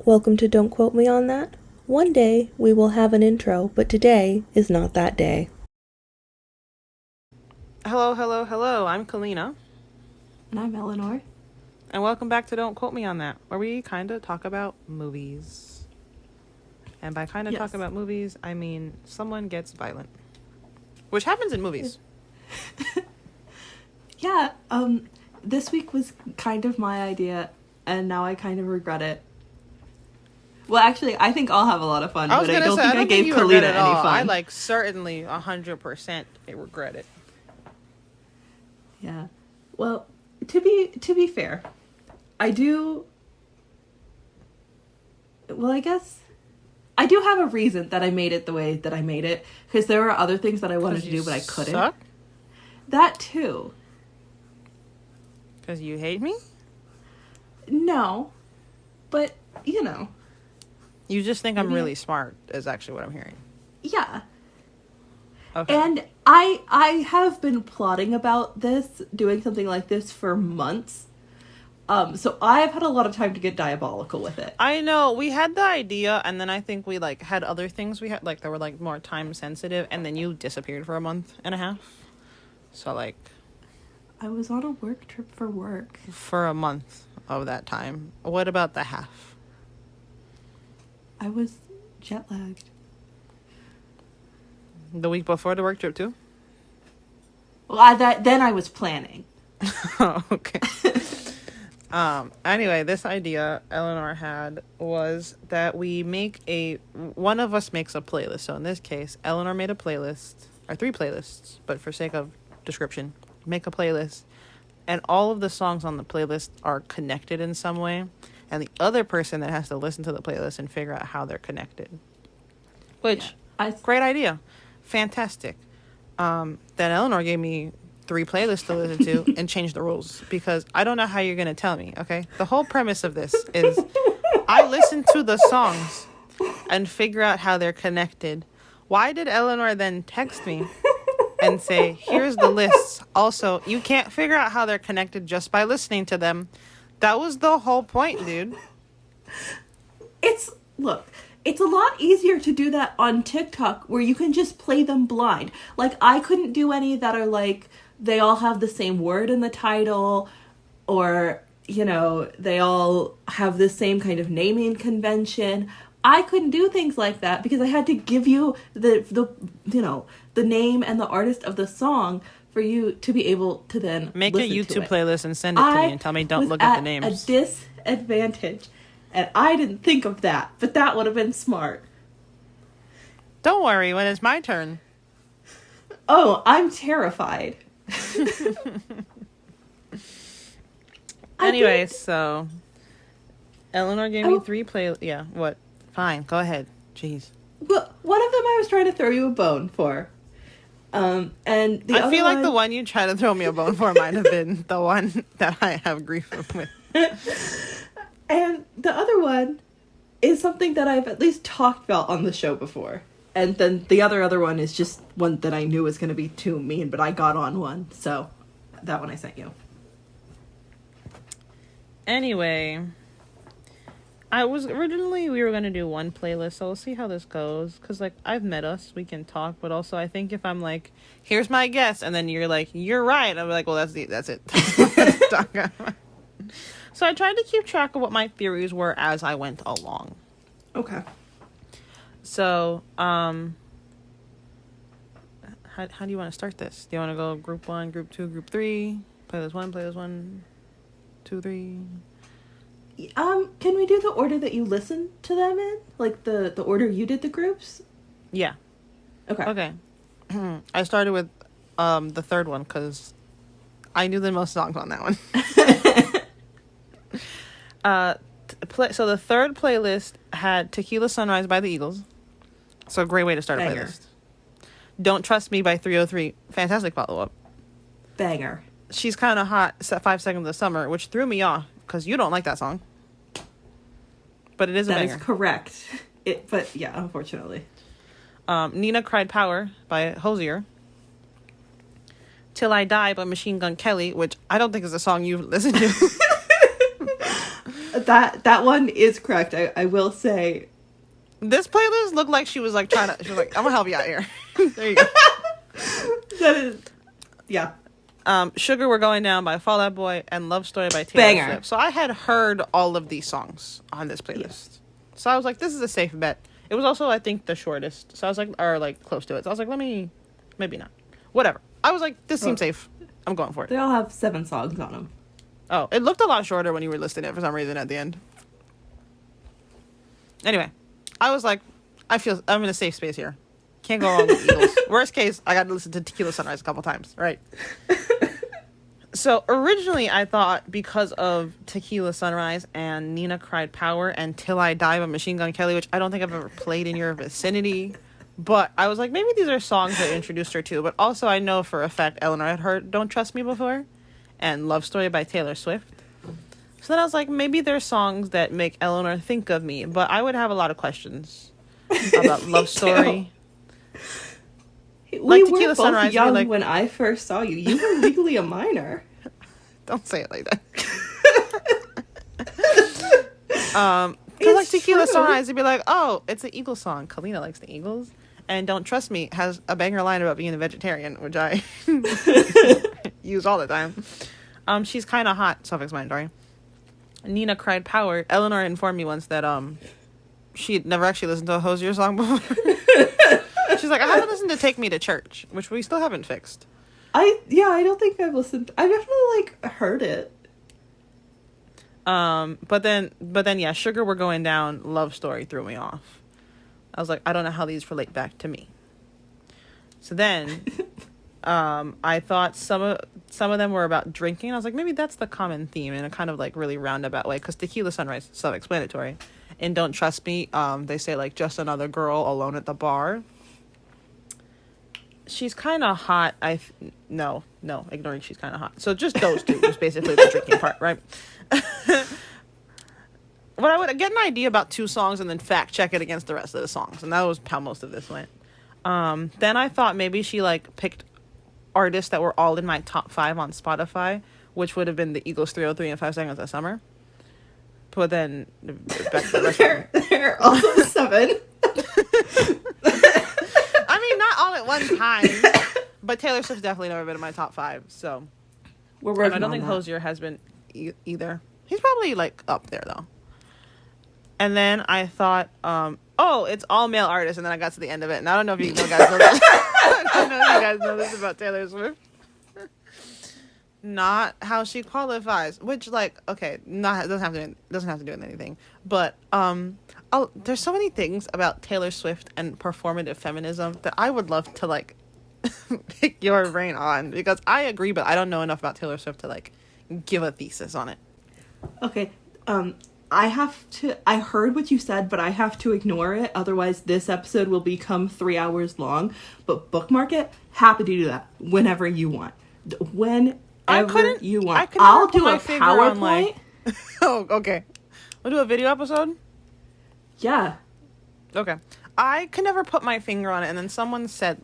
Welcome to Don't Quote Me on That. One day we will have an intro, but today is not that day. Hello. I'm Kalina. And I'm Elanor. And welcome back to Don't Quote Me on That, where we kind of talk about movies. And by kind of talk about movies, I mean someone gets violent. Which happens in movies. Yeah, this week was kind of my idea, and now I kind of regret it. Well, actually, I think I'll have a lot of fun, but I don't think I gave Kalina any fun. I certainly 100% regret it. Yeah. Well, to be fair, I do. Well, I guess I do have a reason that I made it the way that I made it, because there were other things that I wanted to do, but I couldn't. Suck? That too. Because you hate me? No, but you know. You just think I'm really smart, is actually what I'm hearing. Yeah. Okay. And I have been plotting about this, doing something like this for months. So I've had a lot of time to get diabolical with it. I know, we had the idea, and then I think we, had other things we had, that were, more time-sensitive, and then you disappeared for a month and a half. So, I was on a work trip for work. For a month of that time. What about the half? I was jet-lagged. The week before the work trip, too? Well, then I was planning. Oh, okay. Anyway, this idea Elanor had was that we one of us makes a playlist. So in this case, Elanor made a playlist, or 3 playlists, but for sake of description, make a playlist. And all of the songs on the playlist are connected in some way. And the other person that has to listen to the playlist and figure out how they're connected. Which, great idea. Fantastic. Then Elanor gave me 3 playlists to listen to and change the rules, because I don't know how you're going to tell me, okay? The whole premise of this is I listen to the songs and figure out how they're connected. Why did Elanor then text me and say, here's the lists? Also, you can't figure out how they're connected just by listening to them. That was the whole point, dude. It's a lot easier to do that on TikTok, where you can just play them blind. I couldn't do any that are they all have the same word in the title, or, they all have the same kind of naming convention. I couldn't do things like that because I had to give you the name and the artist of the song for you to be able to then make a YouTube playlist and send it to me and tell me don't look at the names. A disadvantage, and I didn't think of that, but that would have been smart. Don't worry, when it's my turn. Oh, I'm terrified. Anyway, so Elanor gave me 3 play. Yeah, what? Fine, go ahead. Jeez. Well, one of them I was trying to throw you a bone for. And the I feel like the one you try to throw me a bone for might have been the one that I have grief with. And the other one is something that I've at least talked about on the show before. And then the other one is just one that I knew was going to be too mean, but I got on one. So that one I sent you. Anyway, we were going to do 1 playlist, so we'll see how this goes. Because, I've met us, we can talk, but also I think if I'm here's my guess, and then you're you're right, I'm well, that's it. So I tried to keep track of what my theories were as I went along. Okay. So, how do you want to start this? Do you want to go group 1, group 2, group 3? Playlist 1, 2, 3. Can we do the order that you listened to them in? The order you did the groups? Yeah. Okay. I started with the third one because I knew the most songs on that one. So the third playlist had Tequila Sunrise by the Eagles. So a great way to start Banger. a playlist. Don't Trust Me by 303. Fantastic follow-up. Banger. She's Kind of Hot, 5 Seconds of Summer, which threw me off because you don't like that song. But it is a banger. That is correct. But yeah, unfortunately. Nina Cried Power by Hosier. Till I Die by Machine Gun Kelly, which I don't think is a song you've listened to. That one is correct. I will say. This playlist looked like she was like she was like, I'm gonna help you out here. There you go. That is, yeah. Sugar We're Going Down by Fall Out Boy and Love Story by Taylor Banger. Swift. So I had heard all of these songs on this playlist. Yes. So I was like, this is a safe bet. It was also, I think, the shortest. So I was like, or like close to it. So I was like, maybe not. Whatever. I was like, this seems safe. I'm going for it. They all have 7 songs on them. Oh, it looked a lot shorter when you were listing it for some reason at the end. Anyway, I was like, I'm in a safe space here. Can't go wrong with Eagles. Worst case, I got to listen to Tequila Sunrise a couple times, right? So originally I thought because of Tequila Sunrise and Nina Cried Power and Till I Die by Machine Gun Kelly, which I don't think I've ever played in your vicinity, but I was like, maybe these are songs I introduced her to. But also I know for a fact Elanor had heard Don't Trust Me before and Love Story by Taylor Swift. So then I was like, maybe there's songs that make Elanor think of me, but I would have a lot of questions about Love Story. We were Tequila both Sunrise, young when I first saw you. You were legally a minor. Don't say it like that. Because like Tequila true. Sunrise, you'd be like, oh, it's an Eagles song. Kalina likes the Eagles. And Don't Trust Me has a banger line about being a vegetarian, which I use all the time. She's kind of hot, self-explanatory. Nina Cried Power. Elanor informed me once that she had never actually listened to a Hosier song before. She's like, I haven't listened to Take Me to Church, which we still haven't fixed. I don't think I've listened. I've definitely heard it. But then yeah, Sugar We're Going Down, Love Story threw me off. I was like, I don't know how these relate back to me. So then I thought some of them were about drinking. I was like, maybe that's the common theme in a kind of like really roundabout way, because Tequila Sunrise is self-explanatory. In Don't Trust Me, they say like just another girl alone at the bar. She's kind of hot. No, ignoring she's kind of hot. So just those two was basically the drinking part, right? But I would get an idea about 2 songs and then fact check it against the rest of the songs, and that was how most of this went. Then I thought maybe she like picked artists that were all in my top 5 on Spotify, which would have been the Eagles 303 and 5 Seconds of Summer. But then back to the rest of They're also 7. I mean, not all at one time, but Taylor Swift's definitely never been in my top 5. So We're working I don't on think that. Hosier has been either. He's probably like up there though. And then I thought, it's all male artists, and then I got to the end of it, and I don't know if you guys know this. I don't know if you guys know this about Taylor Swift. Not how she qualifies, which like okay, doesn't have to do with anything, but there's so many things about Taylor Swift and performative feminism that I would love to like pick your brain on, because I agree, but I don't know enough about Taylor Swift to like give a thesis on it. Okay, I heard what you said, but I have to ignore it, otherwise this episode will become 3 hours long. But bookmark it. Happy to do that whenever you want. Whenever you want. I'll do a PowerPoint. Like... Oh, okay. We'll do a video episode? Yeah. Okay. I could never put my finger on it, and then someone said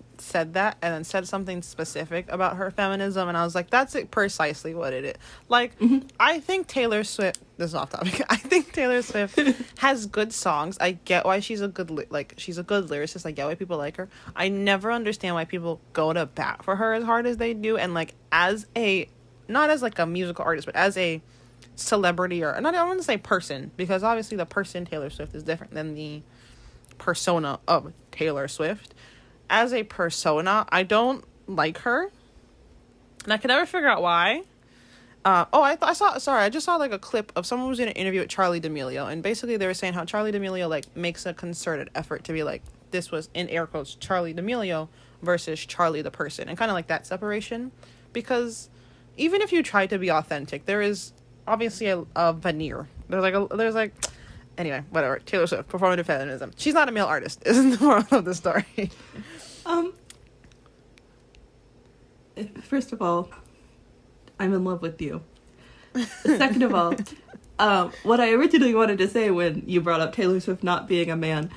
that, and then said something specific about her feminism, and I was like, that's precisely what it is. Like, I think Taylor Swift, this is off topic, I think Taylor Swift has good songs. I get why she's a good lyricist. I get why people like her. I never understand why people go to bat for her as hard as they do, and like, not as like a musical artist, but as a celebrity, or not, I don't want to say person, because obviously the person Taylor Swift is different than the persona of Taylor Swift. As a persona, I don't like her, and I can never figure out why. I just saw like a clip of someone who was in an interview with Charlie D'Amelio, and basically they were saying how Charlie D'Amelio like makes a concerted effort to be like, this was in air quotes Charlie D'Amelio versus Charlie the person, and kind of like that separation, because even if you try to be authentic, there is obviously a veneer. Anyway, whatever. Taylor Swift, performative feminism. She's not a male artist, isn't the moral of the story. First of all, I'm in love with you. Second of all, what I originally wanted to say when you brought up Taylor Swift not being a man,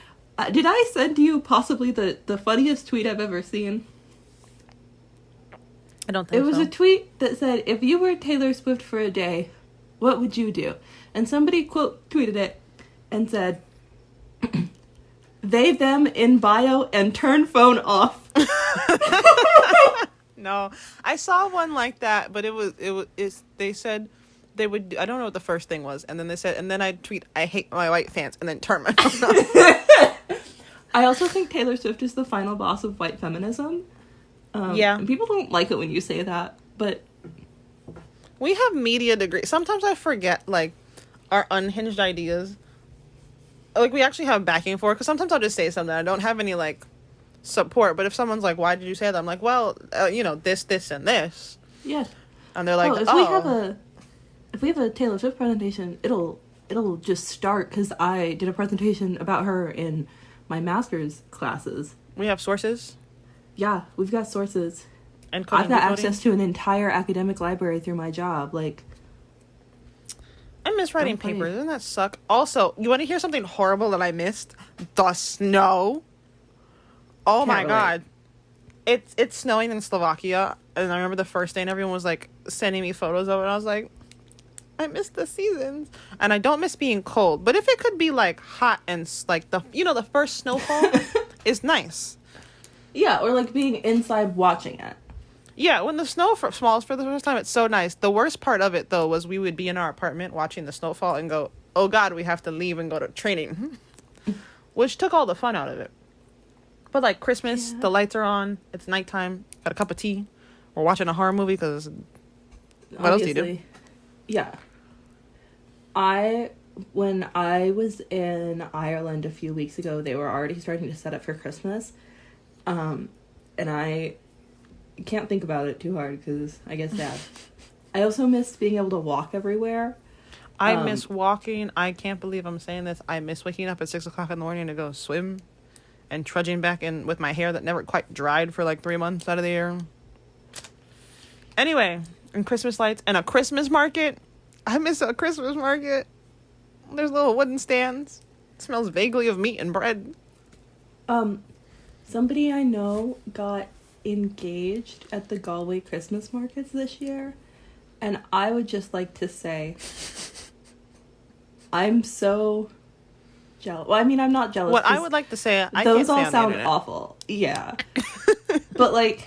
did I send you possibly the funniest tweet I've ever seen? I don't think so. It was a tweet that said, if you were Taylor Swift for a day, what would you do? and somebody quote tweeted it and said, "They them in bio and turn phone off." No, I saw one like that, but they said they would, I don't know what the first thing was, and then they said, and then I'd tweet, "I hate my white fans," and then turn my phone off. I also think Taylor Swift is the final boss of white feminism. Yeah. And people don't like it when you say that, but We have media degrees. Sometimes I forget, like, our unhinged ideas. Like, we actually have backing for it, because sometimes I'll just say something. I don't have any, like, support, but if someone's like, "Why did you say that?" I'm like, "Well, this, and this." yeah. And they're like, If we have a Taylor Swift presentation, it'll just start because I did a presentation about her in my master's classes. We have sources. Yeah, we've got sources. And I've got access to an entire academic library through my job. Like, I miss writing Don't play. papers. Doesn't that suck? Also, you want to hear something horrible that I missed? The snow. Oh my Can't god. It's snowing in Slovakia, and I remember the first day and everyone was like sending me photos of it, and I was like, I miss the seasons. And I don't miss being cold, but if it could be like hot and like the first snowfall is nice. yeah, or like being inside watching it. Yeah, when the snow falls for the first time, it's so nice. The worst part of it, though, was we would be in our apartment watching the snowfall and go, "Oh God, we have to leave and go to training," which took all the fun out of it. But like Christmas, Yeah. the lights are on, it's nighttime, got a cup of tea, we're watching a horror movie because what else do you do? Yeah. When I was in Ireland a few weeks ago, they were already starting to set up for Christmas. And I can't think about it too hard because I get sad. I also missed being able to walk everywhere. I miss walking. I can't believe I'm saying this. I miss waking up at 6 o'clock in the morning to go swim and trudging back in with my hair that never quite dried for like 3 months out of the year. Anyway, and Christmas lights and a Christmas market. I miss a Christmas market. There's little wooden stands. It smells vaguely of meat and bread. Somebody I know got engaged at the Galway Christmas markets this year, and I would just like to say I'm so jealous. Well, I mean, I'm not jealous. What I 'cause would like to say, I those can't say all on the sound internet. awful. Yeah. But like,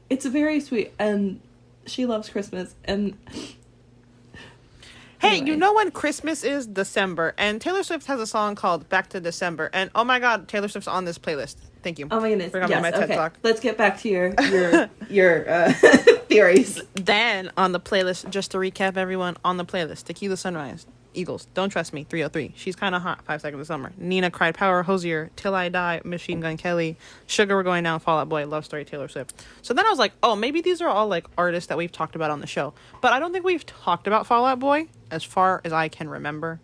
it's very sweet, and she loves Christmas, and Hey, anyway. you know when Christmas is? December. And Taylor Swift has a song called Back to December. And oh my god, Taylor Swift's on this playlist. Thank you. Oh my goodness. Forgot about my Yes, TED okay. Talk. Let's get back to your theories. Then on the playlist, just to recap everyone, on the playlist, Tequila Sunrise, Eagles, Don't Trust Me, 303, She's Kinda Hot, 5 Seconds of Summer, Nina Cried Power, Hosier, Till I Die, Machine Gun Kelly, Sugar We're Going Down, Fall Out Boy, Love Story, Taylor Swift. So then I was like, oh, maybe these are all like artists that we've talked about on the show. But I don't think we've talked about Fall Out Boy as far as I can remember.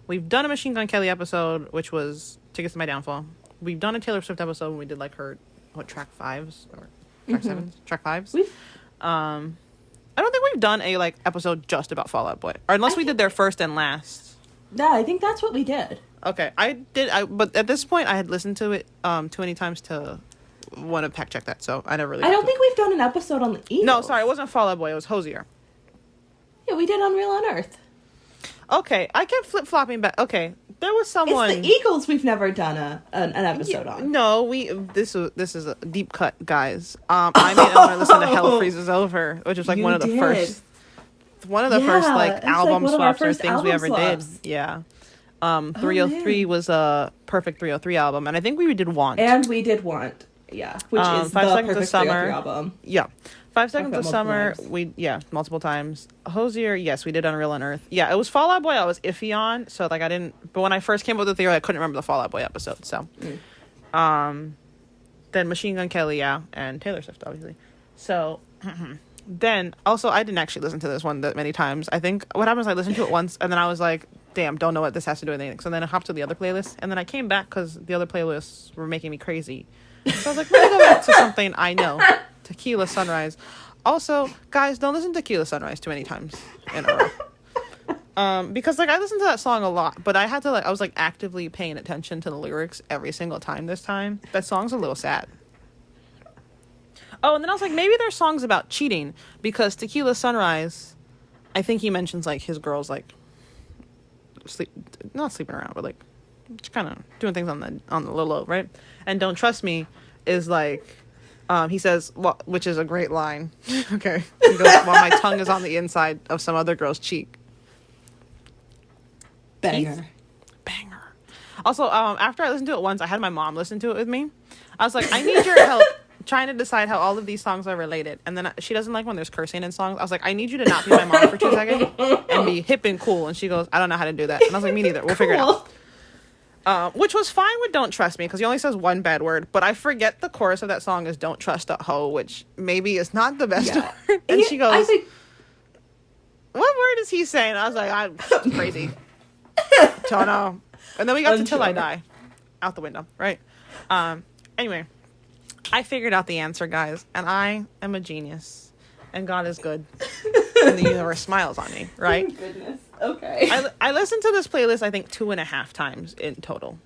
We've done a Machine Gun Kelly episode, which was Tickets to My Downfall. We've done a Taylor Swift episode when we did like her, track 5s or track 7s? Track 5s? We've- I don't think we've done a like episode just about Fall Out Boy, or unless we did their first and last. Yeah, I think that's what we did. Okay, but at this point I had listened to it too many times to want to fact check that, so I never really. I don't think we've done an episode on the Eagles. No, sorry, it wasn't Fall Out Boy. It was Hosier. Yeah, we did Unreal on Earth. Okay, I kept flip flopping back. Okay, there was someone. It's the Eagles we've never done an episode on. No, this is a deep cut, guys. I made Eleanor listen to Hell Freezes Over, which is like You one of the did. first Yeah, like it's album like one of our swaps or first things we album ever swaps. did. Yeah. 303 was a perfect 303 album, and I think we did Want. And we did Want. Yeah, which is 5 the Seconds of perfect Summer. 303 album. Yeah. 5 Seconds of multiple Summer, times. multiple times. Hosier, yes, we did Unreal on Earth. Yeah, it was Fall Out Boy I was iffy on, so like I didn't, but when I first came up with the theory, I couldn't remember the Fall Out Boy episode, so. Then Machine Gun Kelly, yeah, and Taylor Swift, obviously. So, then, also, I didn't actually listen to this one that many times. I think what happened is I listened to it once, and then I was like, damn, don't know what this has to do with anything. So then I hopped to the other playlist, and then I came back because the other playlists were making me crazy. So I was like, let me go back to something I know. Tequila Sunrise. Also, guys, don't listen to Tequila Sunrise too many times in a row. Because like I listened to that song a lot, but I had to I was like actively paying attention to the lyrics every single time this time. That song's a little sad. Oh, and then I was like, maybe there's songs about cheating, because Tequila Sunrise, I think he mentions like his girl's like not sleeping around, but like just kind of doing things on the low low, right? And Don't Trust Me is like, he says, well, which is a great line. Okay, he goes, while my tongue is on the inside of some other girl's cheek. Banger. Banger. Also, after I listened to it once, I had my mom listen to it with me. I was like, I need your help trying to decide how all of these songs are related. And then she doesn't like when there's cursing in songs. I was like, I need you to not be my mom for 2 seconds and be hip and cool. And she goes, I don't know how to do that. And I was like, me neither. We'll figure it out. Which was fine with Don't Trust Me, because he only says one bad word. But I forget the chorus of that song is Don't Trust a Hoe, which maybe is not the best word. And she goes, what word is he saying? I was like, I'm crazy. Don't know. And then we got to Till I Die. Out the window, right? Anyway, I figured out the answer, guys. And I am a genius. And God is good. And the universe smiles on me, right? Oh, goodness. Okay. I listened to this playlist, I think, 2.5 times in total.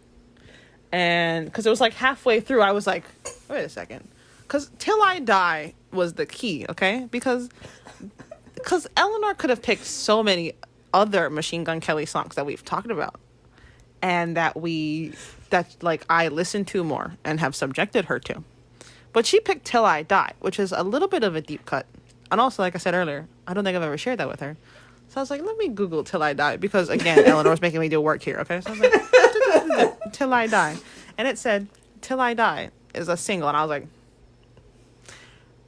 And because it was like halfway through, I was like, wait a second. Because Till I Die was the key, okay? Because Elanor could have picked so many other Machine Gun Kelly songs that we've talked about. And that I listened to more and have subjected her to. But she picked Till I Die, which is a little bit of a deep cut. And also, like I said earlier, I don't think I've ever shared that with her. So I was like, let me Google Till I Die. Because, again, Eleanor's making me do work here, okay? So I was like, Till I Die. And it said, Till I Die is a single. And I was like...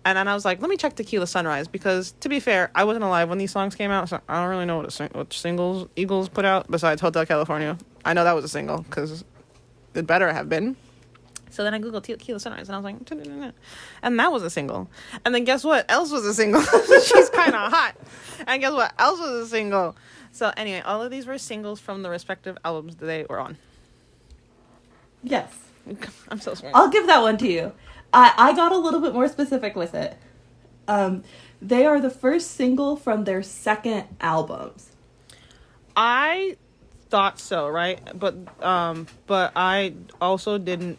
And then I was like, let me check Tequila Sunrise. Because, to be fair, I wasn't alive when these songs came out. So I don't really know what singles Eagles put out besides Hotel California. I know that was a single, because it better have been. So then I Googled Tequila Sunrise, and I was like, and that was a single. And then guess what else was a single? She's kind of hot. And guess what else was a single? So anyway, all of these were singles from the respective albums that they were on. Yes. I'm so sorry. I'll give that one to you. I got a little bit more specific with it. They are the first single from their second albums. I thought so, right? But I also didn't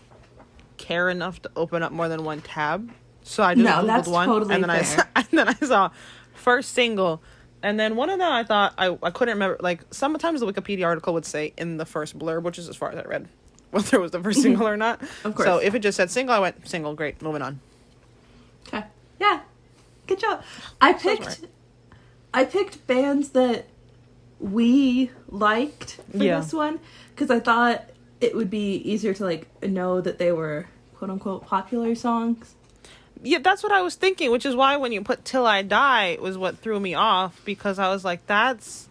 care enough to open up more than one tab, so I just Googled one, totally and then fair. I saw first single, and then one of them I thought I couldn't remember. Like sometimes the Wikipedia article would say in the first blurb, which is as far as I read, whether it was the first single or not. Of course. So if it just said single, I went single. Great, moving on. Okay. Yeah. Good job. I picked bands that we liked for this one, because I thought it would be easier to like know that they were quote unquote popular songs. Yeah, that's what I was thinking, which is why when you put Till I Die was what threw me off, because I was like, that's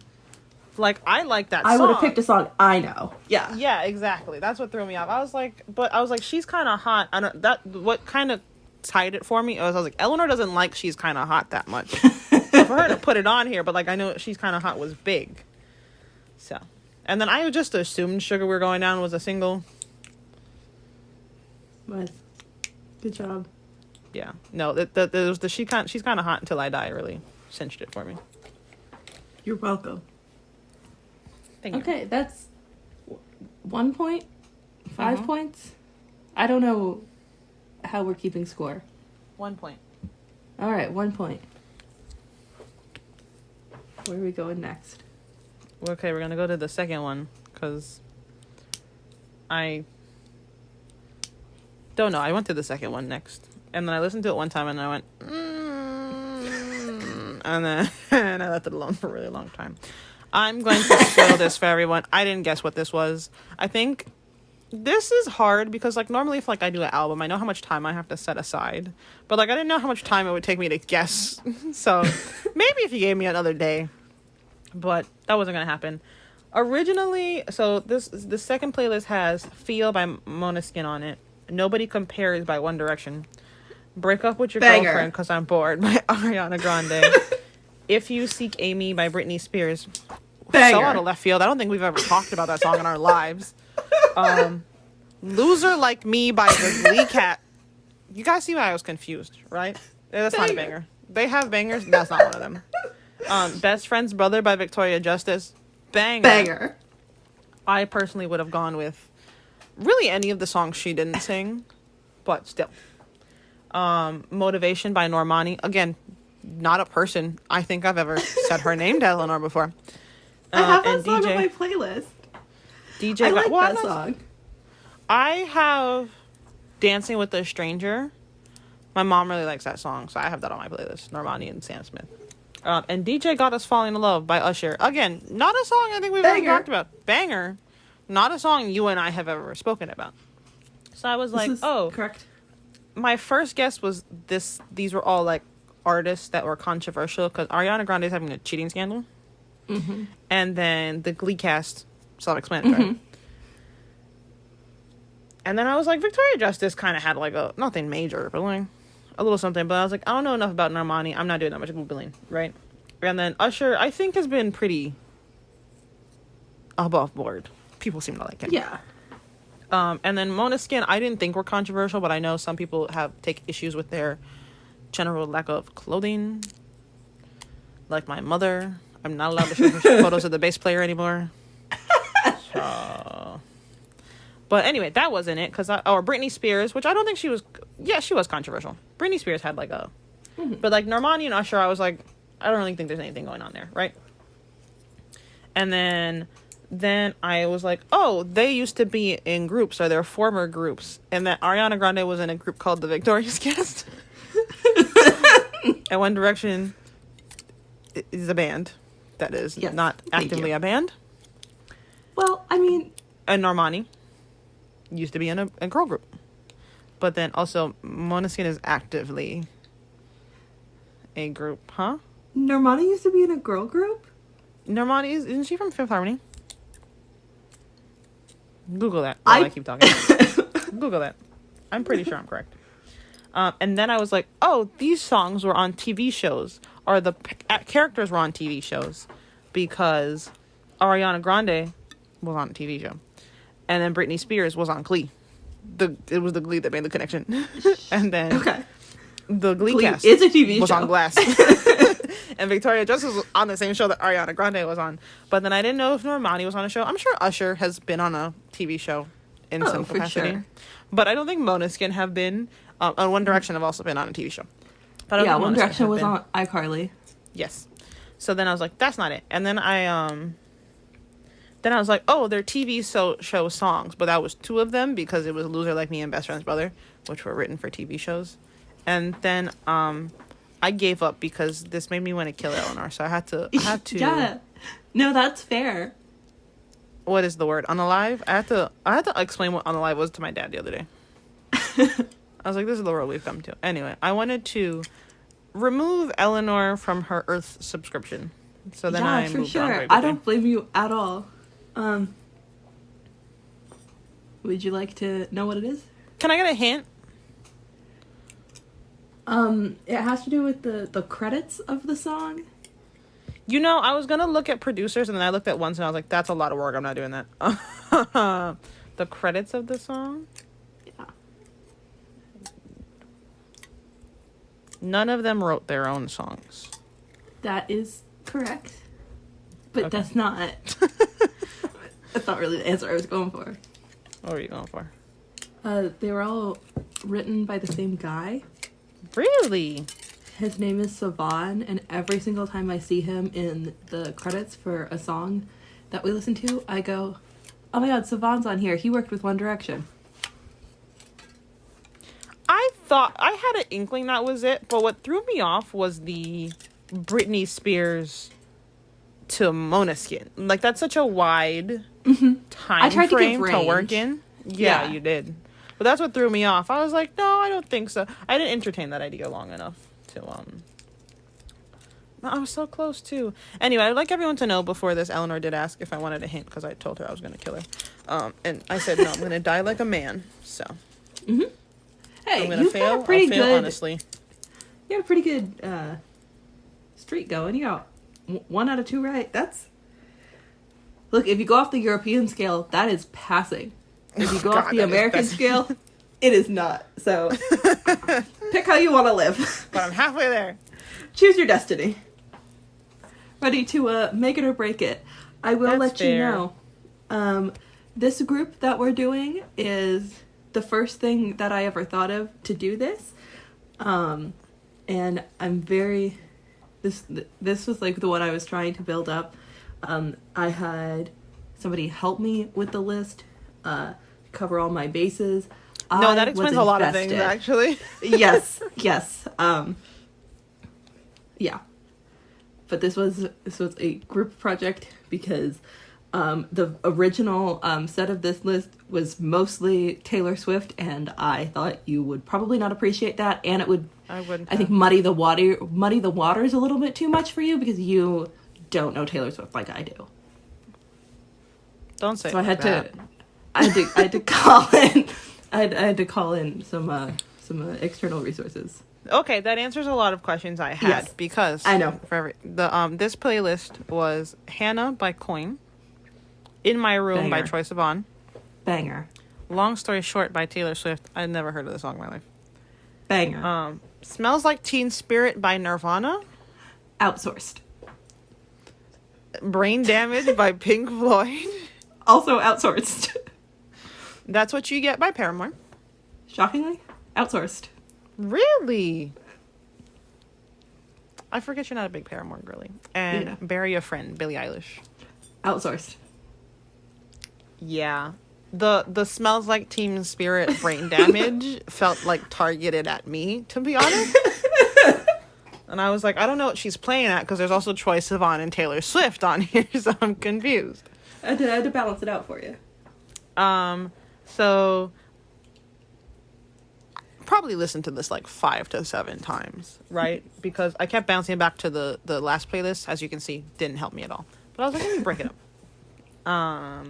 like, I like that song. I would have picked a song I know. Yeah. Yeah, exactly. That's what threw me off. I was like, she's kind of hot. What kind of tied it for me? I was like, Elanor doesn't like She's Kind of Hot that much. So for her to put it on here, but like I know She's Kind of Hot was big. So, and then I just assumed Sugar We're Going Down was a single. But good job. Yeah. No, there was the She's Kind of Hot Until I Die really cinched it for me. You're welcome. Thank you. Okay, that's 1 point, 5 points. I don't know how we're keeping score. 1 point. All right, 1 point. Where are we going next? Okay, we're gonna go to the second one, because I don't know. I went to the second one next, and then I listened to it one time, and I went, and then and I left it alone for a really long time. I'm going to spoil this for everyone. I didn't guess what this was. I think this is hard because, like, normally if, like, I do an album, I know how much time I have to set aside. But, like, I didn't know how much time it would take me to guess. So, maybe if you gave me another day. But that wasn't going to happen. Originally, so the second playlist has Feel by Måneskin on it. Nobody Compares by One Direction. Break Up With Your Girlfriend Because I'm Bored by Ariana Grande. If You Seek Amy by Britney Spears. Banger. So out of left field. I don't think we've ever talked about that song in our lives. Loser Like Me by the Glee Cat. You guys see why I was confused, right? That's not a banger. They have bangers. That's not one of them. Best Friend's Brother by Victoria Justice. Banger. I personally would have gone with really any of the songs she didn't sing, but still. Motivation by Normani. Again, not a person I think I've ever said her name to Elanor before. I have that And song DJ on my playlist. DJ I got like well, that that's- song. I have Dancing with a Stranger. My mom really likes that song, so I have that on my playlist. Normani and Sam Smith. And DJ Got Us Falling in Love by Usher. Again, not a song I think we've ever Banger. talked about. Banger. Not a song you and I have ever spoken about. So I was like, This is oh. correct. My first guess was this. These were all like artists that were controversial because Ariana Grande is having a cheating scandal. Mm-hmm. And then the Glee cast, self-explanatory. Mm-hmm. And then I was like, Victoria Justice kind of had like a, nothing major, but like a little something. But I was like, I don't know enough about Normani. I'm not doing that much Googling, right? And then Usher, I think, has been pretty above board. People seem to like him. Yeah. And then Måneskin, I didn't think were controversial, but I know some people take issues with their general lack of clothing. Like my mother. I'm not allowed to show her photos of the bass player anymore. So... But anyway, that wasn't it. Or Britney Spears, which I don't think she was... Yeah, she was controversial. Britney Spears had like a... Mm-hmm. But like Normani and Usher, I was like, I don't really think there's anything going on there, right? And then I was like, oh, they used to be in groups, or they're former groups. And that Ariana Grande was in a group called The Victorious Cast. And One Direction is a band that is not actively a band. Well, I mean... And Normani used to be in a girl group. But then also, Måneskin is actively a group, huh? Normani used to be in a girl group? Normani, isn't she from Fifth Harmony? Google that while I keep talking. Google that. I'm pretty sure I'm correct. And then I was like, oh, these songs were on TV shows. Or the characters were on TV shows. Because Ariana Grande was on a TV show. And then Britney Spears was on Glee. It was the Glee that made the connection. And then the Glee cast is a TV was show. on Glass. And Victoria Justice was on the same show that Ariana Grande was on. But then I didn't know if Normani was on a show. I'm sure Usher has been on a TV show in some capacity. Sure. But I don't think Måneskin have been. And One Direction have also been on a TV show. But I don't think One Måneskin Direction have was been. on iCarly. Yes. So then I was like, that's not it. And then I was like, oh, they're TV show songs. But that was two of them because it was Loser Like Me and Best Friend's Brother, which were written for TV shows. And then I gave up because this made me want to kill Elanor. So I had to. Yeah. No, that's fair. What is the word? Unalive? I had to explain what unalive was to my dad the other day. I was like, this is the world we've come to. Anyway, I wanted to remove Elanor from her Earth subscription. So then I moved on very quickly. I don't blame you at all. Would you like to know what it is? Can I get a hint? It has to do with the credits of the song. You know, I was going to look at producers, and then I looked at once, and I was like, that's a lot of work. I'm not doing that. The credits of the song? Yeah. None of them wrote their own songs. That is correct. But Okay. that's not... That's not really the answer I was going for. What were you going for? They were all written by the same guy. Really? His name is Savan, and every single time I see him in the credits for a song that we listen to, I go, oh my god, Savan's on here. He worked with One Direction. I thought I had an inkling that was it, but what threw me off was the Britney Spears to Måneskin. Like, that's such a wide time tried to give frame to range. work in. Yeah, you did. But that's what threw me off. I was like, no, I don't think so. I didn't entertain that idea long enough to I was so close too. Anyway, I'd like everyone to know before this, Elanor did ask if I wanted a hint because I told her I was going to kill her. And I said, no, I'm going to die like a man. So. Mm-hmm. Hey, I'm gonna you've fail. got a pretty I'll fail good... honestly. You got a pretty good streak going. You got 1 out of 2 right. That's... Look, if you go off the European scale, that is passing. If you go off the American scale, it is not. So, pick how you want to live. But I'm halfway there. Choose your destiny. Ready to make it or break it. I will That's let you fair. know. This group that we're doing is the first thing that I ever thought of to do this. And I'm very... This was like the one I was trying to build up. I had somebody help me with the list, cover all my bases. No, that explains a lot of things, actually. Yes. Yeah. But this was a group project because the original set of this list was mostly Taylor Swift, and I thought you would probably not appreciate that, and it would, I wouldn't. I think, muddy the waters a little bit too much for you because you don't know Taylor Swift like I do. Don't say. So I had to call in. I had to call in some external resources. Okay, that answers a lot of questions I had. Yes. Because I know. This playlist was Hannah by Coin, In My Room by Banger. Troye Sivan, Banger. Long Story Short by Taylor Swift. I'd never heard of this song in my life. Banger. Smells Like Teen Spirit by Nirvana, Outsourced. Brain Damage by Pink Floyd, Also outsourced. That's What You Get by Paramore. Shockingly, outsourced. Really? I forget you're not a big Paramore girly. And Yeah. Bury a Friend, Billie Eilish. Outsourced. Yeah. The Smells Like Teen Spirit Brain Damage felt like targeted at me, to be honest. And I was like, I don't know what she's playing at because there's also Troye Sivan and Taylor Swift on here, so I'm confused. I had to balance it out for you. So probably listened to this like 5 to 7 times, right? Because I kept bouncing back to the last playlist. As you can see, didn't help me at all. But I was like, let me break it up.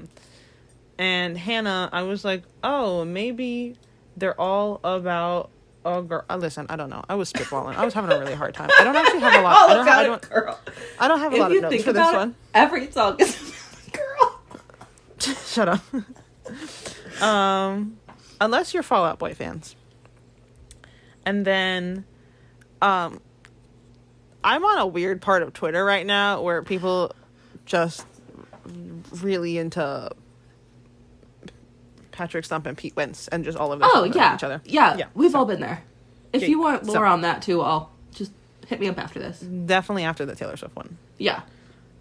And Hannah, I was like, oh, maybe they're all about a girl. Listen, I don't know. I was spitballing. I was having a really hard time. I don't actually have a lot. All I don't about a girl. I don't have a lot of notes for this one. Every song is about a girl. Shut up. Unless you're Fall Out Boy fans. And then, I'm on a weird part of Twitter right now where people just really into Patrick Stump and Pete Wentz and just all of them each other. Yeah. We've all been there. If Okay, you want more so- on that too, I'll just hit me up after this. Definitely after the Taylor Swift one. Yeah.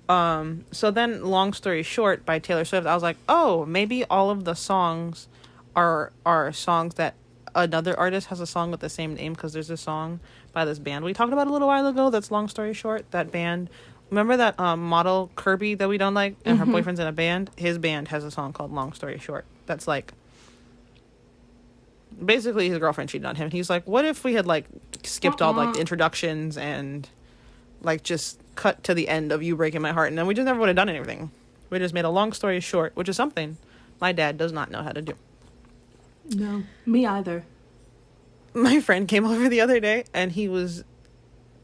So then, Long Story Short by Taylor Swift, I was like, oh, maybe all of the songs are songs that another artist has a song with the same name, because there's a song by this band we talked about a little while ago that's Long Story Short. That band, remember that model Kirby that we don't like and her boyfriend's in a band? His band has a song called Long Story Short that's like basically his girlfriend cheated on him. He's like, what if we had like skipped all like the introductions and like just cut to the end of You Breaking My Heart, and then we just never would have done anything. We just made a Long Story Short, which is something my dad does not know how to do. No. Me either. My friend came over the other day and it was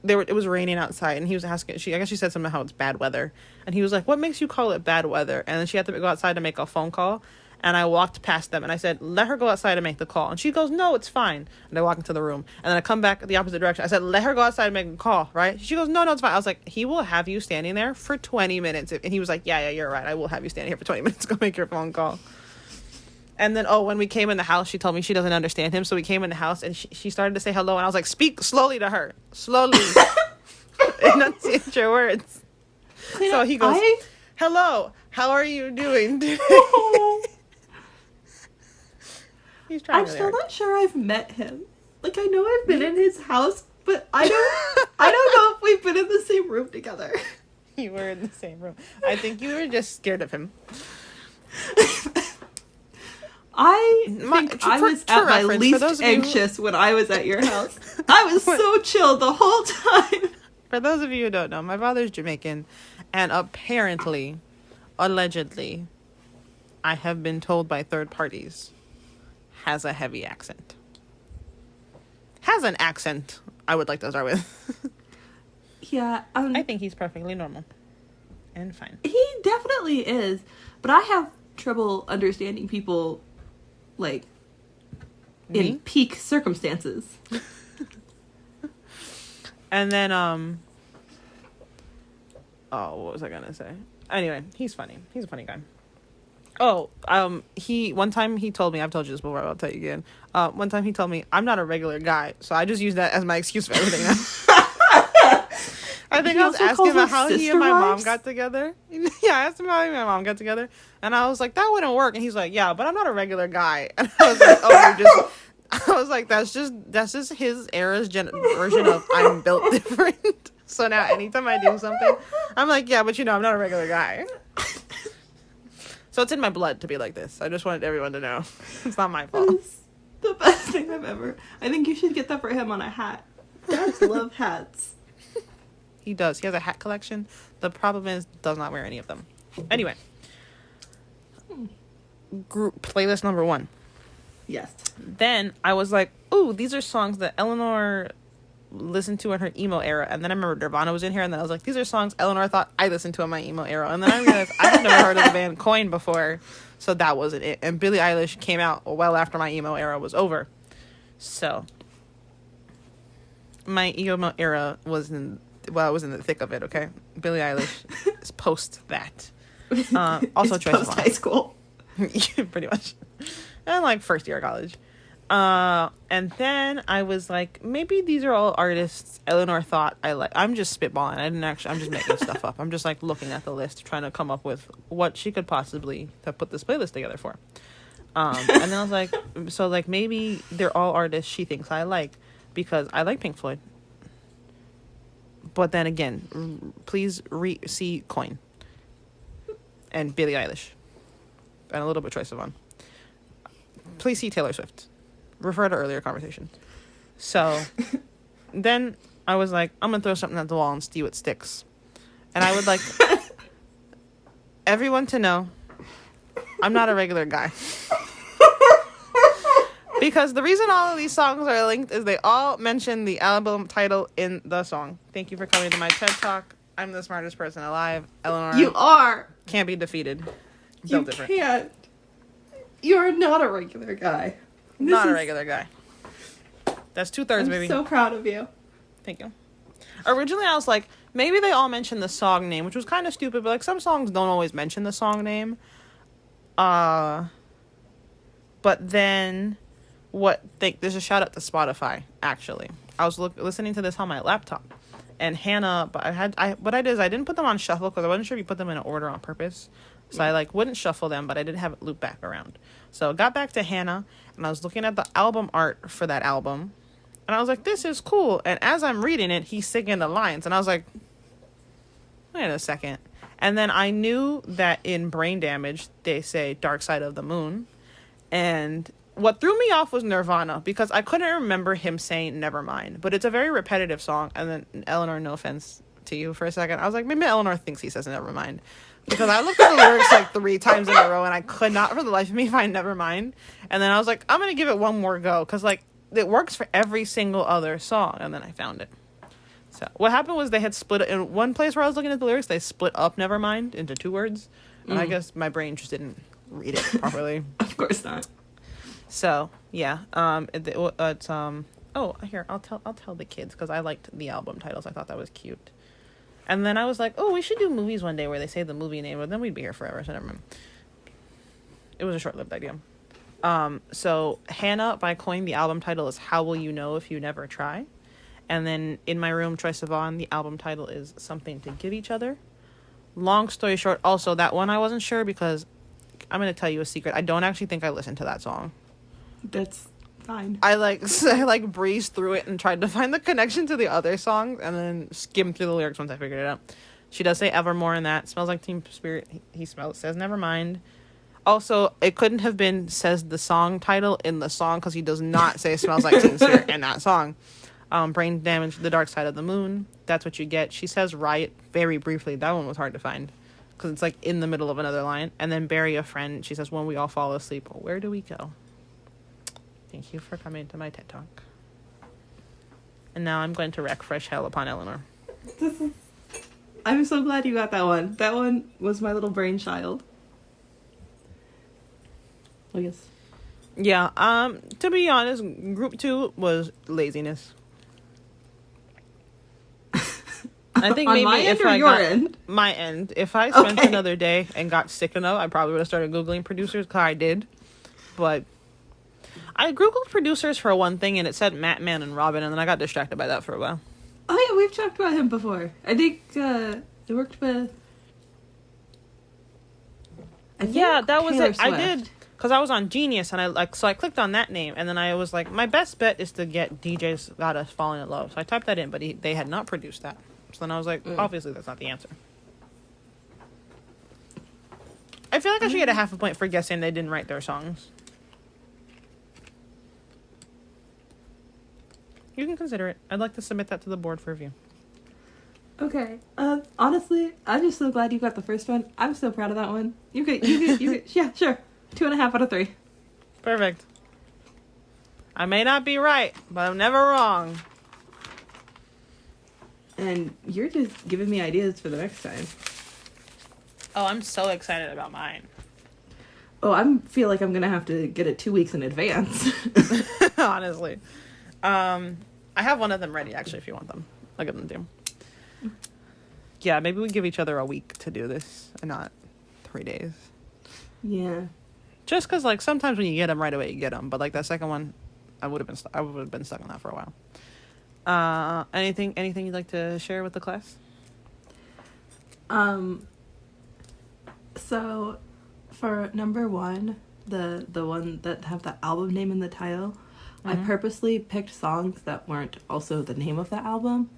raining outside, and he was asking, I guess she said something how it's bad weather, and he was like, what makes you call it bad weather? And then she had to go outside to make a phone call, and I walked past them and I said, let her go outside and make the call. And she goes, no, it's fine. And I walk into the room, and then I come back the opposite direction. I said, let her go outside and make a call, right? She goes, no, it's fine. I was like, he will have you standing there for 20 minutes. And he was like, yeah, you're right. I will have you standing here for 20 minutes. Go make your phone call. And then, when we came in the house, she told me she doesn't understand him. So we came in the house, and she started to say hello. And I was like, speak slowly to her. Slowly. Enunciate your words. So he goes, hello, how are you doing today? He's trying I'm really still hard. not sure I've met him. Like, I know I've been in his house, but I don't know if we've been in the same room together. You were in the same room. I think you were just scared of him. I think I was at my least anxious when I was at your house. I was so chill the whole time. For those of you who don't know, my father's Jamaican, and apparently, allegedly, I have been told by third parties, has a heavy accent. Has an accent, I would like to start with. Yeah. I think he's perfectly normal. And fine. He definitely is. But I have trouble understanding people, like, in peak circumstances. And then, what was I gonna say? Anyway, he's funny. He's a funny guy. One time he told me, I've told you this before, I'll tell you again. One time he told me, I'm not a regular guy, so I just use that as my excuse for everything now. I think He I was also asking calls about us how he sister and my mom wives? got together. Yeah, I asked him how he and my mom got together, and I was like, that wouldn't work. And he's like, yeah, but I'm not a regular guy. And I was like, oh, you're just. I was like, that's just his era's version of I'm built different. So now anytime I do something, I'm like, yeah, but I'm not a regular guy. So it's in my blood to be like this. I just wanted everyone to know. It's not my fault. That's the best thing I've ever. I think you should get that for him on a hat. Dads love hats. He does. He has a hat collection. The problem is, does not wear any of them. Anyway. Group playlist number 1. Yes. Then I was like, ooh, these are songs that Elanor listened to in her emo era. And then I remember Nirvana was in here. And then I was like, these are songs Elanor thought I listened to in my emo era. And then I realized I had never heard of the band Coin before. So that wasn't it. And Billie Eilish came out well after my emo era was over. So my emo era was I was in the thick of it, okay? Billie Eilish is post that. Also it's Troye post high school. Pretty much. And like first year of college. And then I was like, maybe these are all artists Elanor thought I like. I'm just spitballing. I'm just making stuff up. I'm just like looking at the list, trying to come up with what she could possibly have put this playlist together for. And then I was like, so like maybe they're all artists she thinks I like because I like Pink Floyd. But then again, please see Coin and Billie Eilish and a little bit Troye Sivan. Please see Taylor Swift. Refer to earlier conversation. So then I was like, I'm gonna throw something at the wall and see what sticks. And I would like everyone to know I'm not a regular guy. Because the reason all of these songs are linked is they all mention the album title in the song. Thank you for coming to my TED Talk. I'm the smartest person alive. Elanor. You are. Can't be defeated. You can't. You're not a regular guy. Not a regular guy. That's 2/3, baby. I'm so proud of you. Thank you. Originally, I was like, maybe they all mention the song name, which was kind of stupid, but like some songs don't always mention the song name. But then, there's a shout out to Spotify. Actually, I was listening to this on my laptop, and Hannah. But what I did is I didn't put them on shuffle because I wasn't sure if you put them in order on purpose. So I wouldn't shuffle them, but I did have it loop back around. So I got back to Hannah, and I was looking at the album art for that album, and I was like, this is cool. And as I'm reading it, he's singing the lines, and I was like, wait a second. And then I knew that in Brain Damage, they say Dark Side of the Moon. And what threw me off was Nirvana, because I couldn't remember him saying Nevermind. But it's a very repetitive song. And then, Elanor, no offense to you for a second, I was like, maybe Elanor thinks he says Nevermind. Because I looked at the lyrics like 3 times in a row, and I could not for the life of me find Nevermind. And then I was like, I'm going to give it one more go, because like it works for every single other song. And then I found it. So what happened was they had split it in one place where I was looking at the lyrics. They split up Nevermind into 2 words. And I guess my brain just didn't read it properly. Of course not. So yeah, it's oh, here, I'll tell the kids, because I liked the album titles. I thought that was cute. And then I was like, oh, we should do movies one day where they say the movie name, but then we'd be here forever, so never mind. It was a short-lived idea. So Hannah by Coin, the album title is How Will You Know If You Never Try? And then In My Room, Troye Sivan, the album title is Something to Give Each Other. Long story short, also that one I wasn't sure, because I'm going to tell you a secret. I don't actually think I listened to that song. That's fine. I breezed through it and tried to find the connection to the other songs, and then skimmed through the lyrics once I figured it out. She does say Evermore in that. Smells Like Teen Spirit. He says Nevermind. Also, it couldn't have been says the song title in the song, because he does not say Smells Like Teen Spirit in that song. Brain Damage, The Dark Side of the Moon. That's What You Get. She says Riot very briefly. That one was hard to find, because it's like in the middle of another line. And then Bury a Friend. She says When We All Fall Asleep. Where do we go? Thank you for coming to my TED Talk. And now I'm going to wreak fresh hell upon Elanor. I'm so glad you got that one. That one was my little brainchild. I guess. Yeah, to be honest, group 2 was laziness. I think maybe my end if or I your got end? my end, if I spent Okay. another day and got sick enough, I probably would have started Googling producers, because I did. But I Googled producers for one thing, and it said Matt, Man, and Robin, and then I got distracted by that for a while. Oh yeah, we've talked about him before. I think it worked with. Yeah, that was Taylor it. I Swift. did, because I was on Genius, and I clicked on that name, and then I was like, my best bet is to get DJ's Got Us Falling in Love. So I typed that in, but they had not produced that. So then I was like, obviously that's not the answer. I feel like I should get a half a point for guessing they didn't write their songs. You can consider it. I'd like to submit that to the board for review. Okay. Honestly, I'm just so glad you got the first one. I'm so proud of that one. You could, yeah, sure. 2.5 out of 3. Perfect. I may not be right, but I'm never wrong. And you're just giving me ideas for the next time. Oh, I'm so excited about mine. Oh, I feel like I'm gonna have to get it 2 weeks in advance. Honestly. I have one of them ready, actually, if you want them. I'll give them to you. Yeah, maybe we give each other a week to do this, and not 3 days. Yeah. Just because, like, sometimes when you get them right away, you get them. But, like, that second one, I would have been stuck on that for a while. Anything you'd like to share with the class? So, for number 1, the one that have the album name in the title, I purposely picked songs that weren't also the name of the album.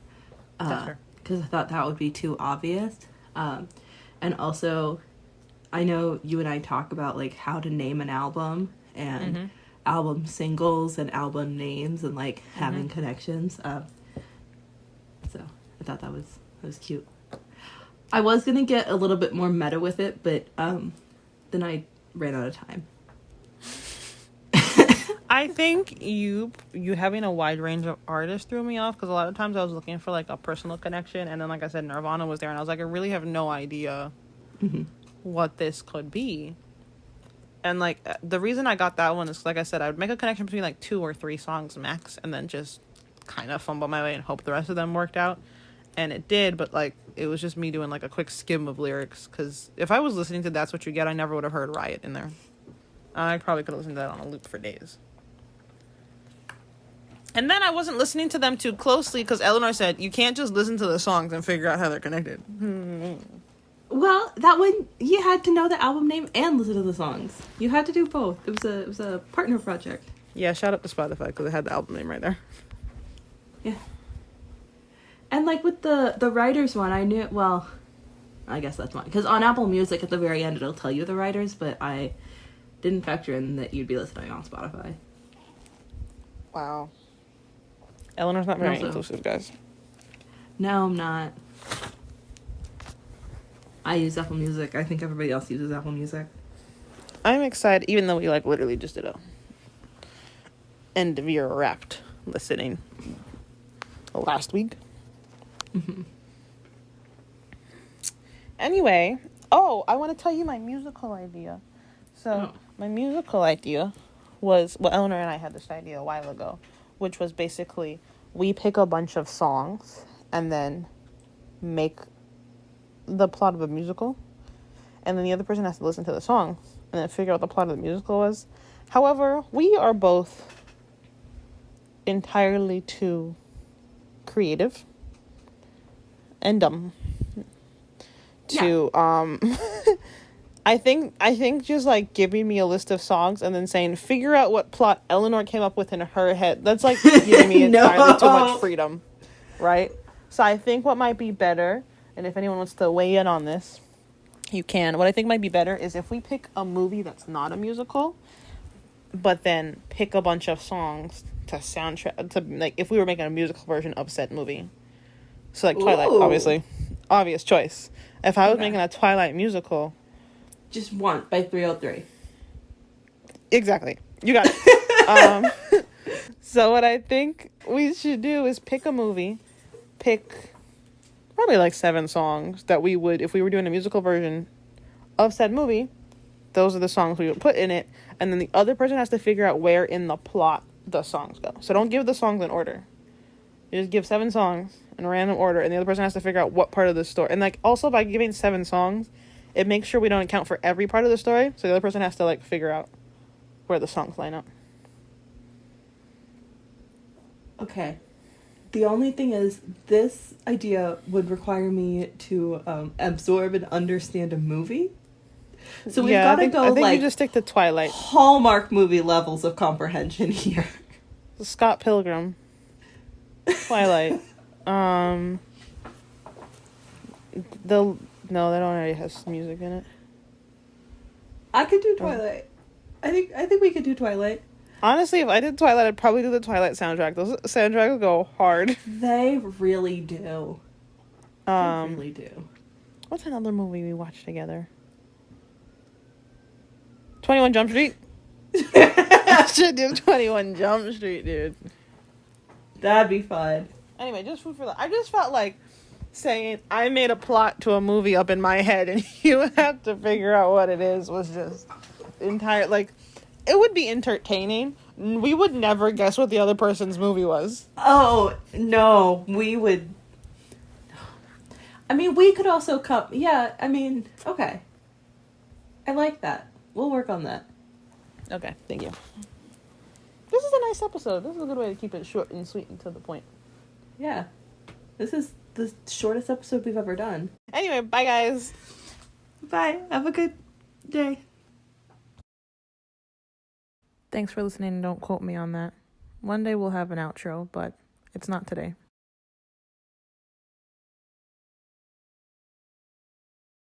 Because I thought that would be too obvious. And also, I know you and I talk about, like, how to name an album and album singles and album names and, like, having connections. So I thought that was cute. I was going to get a little bit more meta with it, but then I ran out of time. I think you having a wide range of artists threw me off, because a lot of times I was looking for, like, a personal connection, and then, like I said, Nirvana was there, and I was like, I really have no idea what this could be. And, like, the reason I got that one is, like I said, I would make a connection between, like, 2 or 3 songs max, and then just kind of fumble my way and hope the rest of them worked out. And it did, but, like, it was just me doing, like, a quick skim of lyrics, because if I was listening to That's What You Get, I never would have heard Riot in there. I probably could have listened to that on a loop for days. And then I wasn't listening to them too closely, because Elanor said, you can't just listen to the songs and figure out how they're connected. Well, that one, you had to know the album name and listen to the songs. You had to do both. It was a partner project. Yeah, shout out to Spotify, because it had the album name right there. Yeah. And, like, with the writers one, I knew, well, I guess that's one. Because on Apple Music, at the very end, it'll tell you the writers, but I didn't factor in that you'd be listening on Spotify. Wow. Eleanor's not very inclusive, guys. No, I'm not. I use Apple Music. I think everybody else uses Apple Music. I'm excited, even though we, like, literally just did a end of year wrapped listening last week. Anyway, I want to tell you my musical idea. So, my musical idea was, well, Eleanor and I had this idea a while ago, which was basically we pick a bunch of songs and then make the plot of a musical, and then the other person has to listen to the song and then figure out what the plot of the musical was. However, we are both entirely too creative and dumb to I think just, like, giving me a list of songs and then saying, figure out what plot Elanor came up with in her head, that's, like, giving me entirely too much freedom, right? So I think what might be better, and if anyone wants to weigh in on this, you can. What I think might be better is if we pick a movie that's not a musical, but then pick a bunch of songs to soundtrack, to, like, if we were making a musical version of said movie. So, like, Twilight, obviously. Obvious choice. If I was making a Twilight musical... Just one by 303. Exactly. You got it. So what I think we should do is pick a movie, pick probably, like, 7 songs that we would, if we were doing a musical version of said movie, those are the songs we would put in it, and then the other person has to figure out where in the plot the songs go. So don't give the songs in order. You just give 7 songs in random order, and the other person has to figure out what part of the story. And, like, also by giving 7 songs, it makes sure we don't account for every part of the story, so the other person has to, like, figure out where the songs line up. Okay. The only thing is, this idea would require me to absorb and understand a movie. So we've got to go I think like you just stick to Twilight. Hallmark movie levels of comprehension here. Scott Pilgrim. Twilight. No, that already has music in it. I could do Twilight. I think we could do Twilight. Honestly, if I did Twilight, I'd probably do the Twilight soundtrack. Those soundtracks go hard. They really do. They really do. What's another movie we watched together? 21 Jump Street? I should do 21 Jump Street, dude. That'd be fun. Anyway, just food for thought. I just felt like saying I made a plot to a movie up in my head and you have to figure out what it is was just entire, like, it would be entertaining. We would never guess what the other person's movie was. Oh, no, we would. I mean, we could also come. Yeah, I mean, okay. I like that. We'll work on that. Okay, thank you. This is a nice episode. This is a good way to keep it short and sweet and to the point. Yeah. This is the shortest episode we've ever done. Anyway, bye guys. Bye. Have a good day. Thanks for listening. Don't quote me on that. One day we'll have an outro, but it's not today.